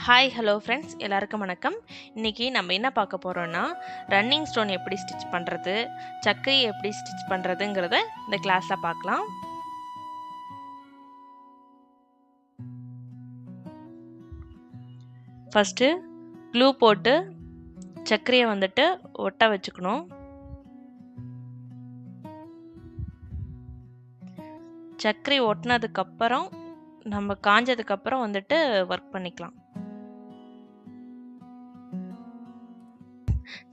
Hi hello friends எல்லாருக்கும் வணக்கம். இன்றைக்கி நம்ம என்ன பார்க்க போகிறோன்னா ரன்னிங் ஸ்டோன் எப்படி ஸ்டிச் பண்ணுறது, சக்கரி எப்படி ஸ்டிச் பண்ணுறதுங்கிறத இந்த கிளாஸில் பார்க்கலாம். ஃபஸ்ட்டு க்ளூ போட்டு சக்கரியை ஒட்ட வச்சுக்கணும். சக்கரி ஒட்டினதுக்கப்புறம் நம்ம காஞ்சதுக்கப்புறம் ஒர்க் பண்ணிக்கலாம்.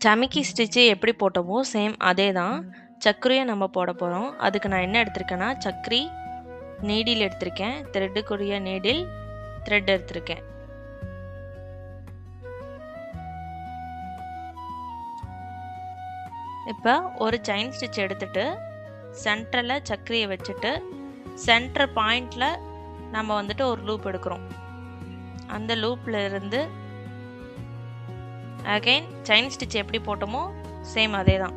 சமிக்கி ஸ்டிச்சு எப்படி போட்டோமோ சேம் அதே தான் சக்கரியும் நம்ம போட போகிறோம். அதுக்கு நான் என்ன எடுத்திருக்கேன்னா சக்கரி நீடில் எடுத்திருக்கேன், த்ரெட்டுக்குரிய நீடில் த்ரெட் எடுத்திருக்கேன். இப்போ ஒரு செயின் ஸ்டிச் எடுத்துட்டு சென்டரில் சக்கரியை வச்சுட்டு சென்டர் பாயிண்டில் நம்ம ஒரு லூப் எடுக்கிறோம். அந்த லூப்பில் இருந்து அகைன் செயின் ஸ்டிச் எப்படி போட்டோமோ சேம் அதே தான்.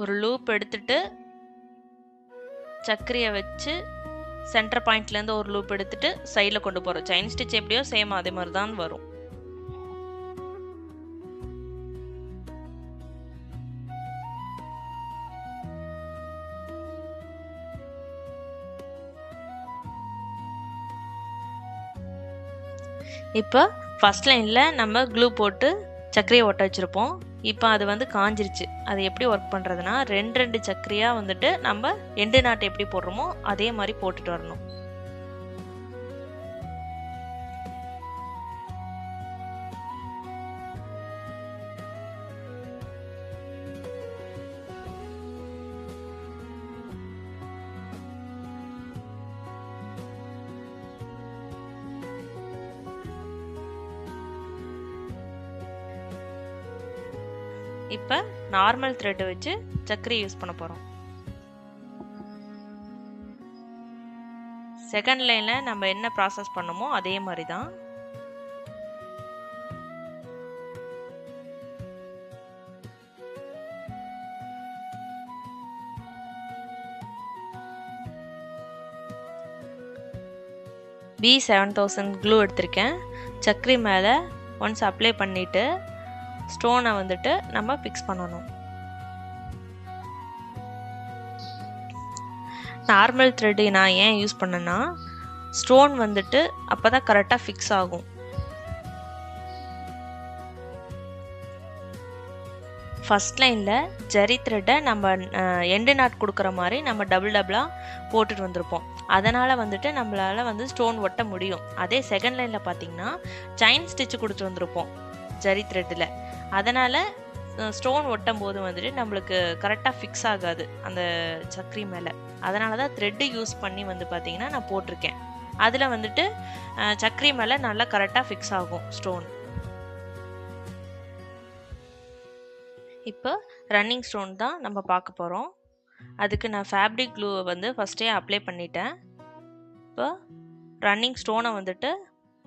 ஒரு லூப் எடுத்துட்டு சக்கரியை வச்சு சென்டர் பாயிண்ட்லேருந்து ஒரு லூப் எடுத்துட்டு சைடில் கொண்டு போகிறோம். செயின் ஸ்டிச் எப்படியோ சேம் அதே மாதிரி தான் வரும். இப்போ ஃபர்ஸ்ட் லைனில் நம்ம க்ளூ போட்டு சக்கரையை ஒட்ட வச்சுருப்போம். இப்போ அது காஞ்சிருச்சு. அது எப்படி ஒர்க் பண்ணுறதுனா ரெண்டு சக்கரையாக நம்ம எண்டு நாட்டு எப்படி போடுறோமோ அதே மாதிரி போட்டுட்டு வரணும். இப்போ நார்மல் த்ரெட் வச்சு சக்கரை யூஸ் பண்ண போகிறோம். செகண்ட் லைனில் நம்ம என்ன ப்ராசஸ் பண்ணோமோ அதே மாதிரி தான். B7000 க்ளூ எடுத்திருக்கேன். சக்கரை மேலே ஒன்ஸ் அப்ளை பண்ணிவிட்டு ஸ்டோனை நம்ம ஃபிக்ஸ் பண்ணணும். நார்மல் த்ரெட்டு நான் ஏன் யூஸ் பண்ணேன்னா ஸ்டோன் அப்போ தான் கரெக்டாக ஃபிக்ஸ் ஆகும். ஃபர்ஸ்ட் லைனில் ஜரி த்ரெட்டை நம்ம எண்டு நாட் கொடுக்குற மாதிரி நம்ம டபுளாக போட்டுட்டு வந்திருப்போம். அதனால் நம்மளால் ஸ்டோன் ஒட்ட முடியும். அதே செகண்ட் லைனில் பார்த்தீங்கன்னா செயின் ஸ்டிச்சு கொடுத்துட்டு வந்திருப்போம் ஜரி த்ரெட்டில். அதனால் ஸ்டோன் ஒட்டும் போது நம்மளுக்கு கரெக்டாக ஃபிக்ஸ் ஆகாது அந்த சக்கரி மேலே. அதனால தான் த்ரெட்டு யூஸ் பண்ணி பார்த்தீங்கன்னா நான் போட்டிருக்கேன். அதில் சக்கரி மேலே நல்லா கரெக்டாக ஃபிக்ஸ் ஆகும் ஸ்டோன். இப்போ ரன்னிங் ஸ்டோன் தான் நம்ம பார்க்க போகிறோம். அதுக்கு நான் ஃபேப்ரிக் க்ளூவை ஃபஸ்ட்டே அப்ளை பண்ணிட்டேன். இப்போ ரன்னிங் ஸ்டோனை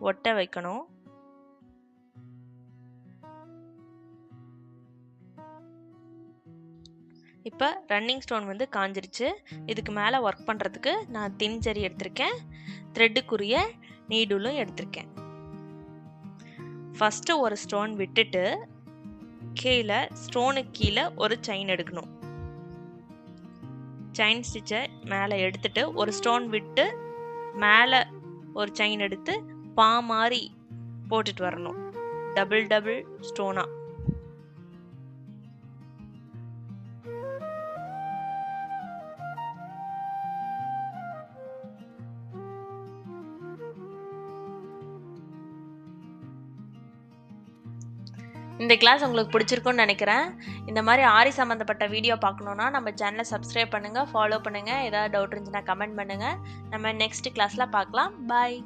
ஒட்ட வைக்கணும். இப்போ ரன்னிங் ஸ்டோன் காஞ்சிருச்சு. இதுக்கு மேலே ஒர்க் பண்ணுறதுக்கு நான் தின் ஜரி எடுத்திருக்கேன், த்ரெட்டுக்குரிய நீடலும் எடுத்திருக்கேன். ஃபஸ்ட்டு ஒரு ஸ்டோன் விட்டுட்டு கீழே ஸ்டோனுக்கு கீழே ஒரு செயின் எடுக்கணும். செயின் ஸ்டிச்சை மேலே எடுத்துட்டு ஒரு ஸ்டோன் விட்டு மேலே ஒரு செயின் எடுத்து பா மாதிரி போட்டுட்டு வரணும். டபுள் ஸ்டோனா. இந்த கிளாஸ் உங்களுக்கு பிடிச்சிருக்குன்னு நினைக்கிறேன். இந்த மாதிரி ஆரி சம்மந்தப்பட்ட வீடியோ பார்க்கணுன்னா நம்ம சேனலை சப்ஸ்கிரைப் பண்ணுங்கள், ஃபாலோ பண்ணுங்கள். ஏதாவது டவுட் இருந்துச்சுன்னா கமெண்ட் பண்ணுங்கள். நம்ம நெக்ஸ்ட் கிளாஸில் பார்க்கலாம். பாய்.